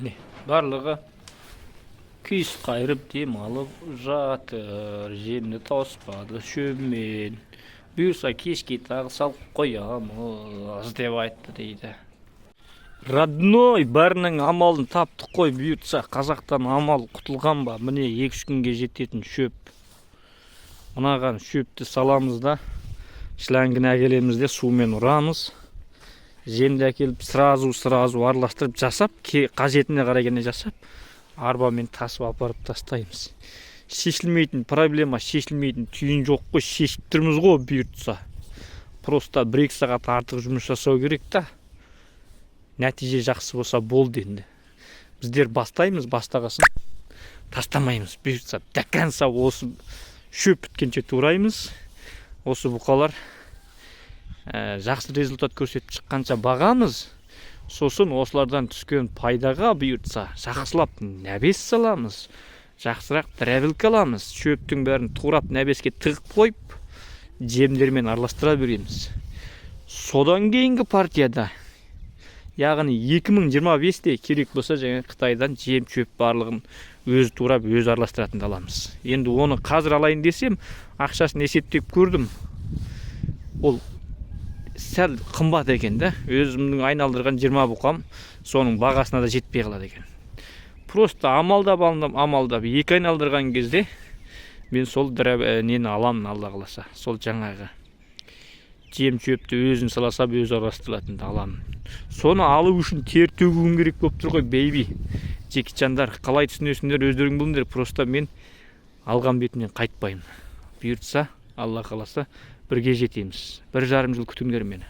Міне барлығы күйіс қайырып дем алып жатыр. Жемді тауыспады шөбімен. Бұйырса кешке тағы салып қоямыз деп айтты дейді. Родной, бәрінің амалын таптық қой. Бұйыртса қазақтан амал құтылған ба? Міне 2-3 күнге жететін шөп. Мынаған шөпті саламыз да, шлангін әкелеміз де сумен ұрамыз. Жемді әкеліп сразу араластырып жасап, қажетіне қарай жасап, арбамен тасып апарып тастаймыз. Шешілмейтін проблема, шешілмейтін түйін жоқ қой, шешіп тұрмыз ғой бұйыртса. Просто 1-2 сағат артық жұмыс жасау керек та. Нәтиже жақсы болса болды енді. Біздер бастаймыз, бастағасын тастамаймыз. Бұйыртса дәккенса осы шөп біткенше тураймыз. Осы бұқалар жақсы результат көрсетіп шыққанша бағамыз. Сосын осылардан түскен пайдаға бұйыртса жақсылап нәбес саламыз. Жақсырақ тірәбілкі аламыз. Шөптің бәрін турап нәбеске тығып қойып, жемдермен араластыра береміз. Содан кейінгі партияда, яғни 2025-те керек болса жаңа Қытайдан жем шөп барлығын өз турап, өз араластыратынды аламыз. Енді оны қазір алайын десем, ақшасын есептеп көрдім. Ол сәл қымбат екен да. Өзімнің айналдырған 20 бұқам соның бағасына да жетпей қалады екен. Просто амалдап 2 айналдырған кезде мен сол нені аламын, алла қаласа. Сол жаңағы жем шөпті өзін саласап, өз араластырылатынды аламын. Соны алу үшін тер төгуім керек болып тұр ғой, бейби. Жекичандар, қалай түсінесіңдер, өздерің біліңдер. Просто мен алған бетімнен қайтпаймын. Бұйыртса, алла қаласа, бірге жетеміз. 1,5 жыл күтіңдер мені.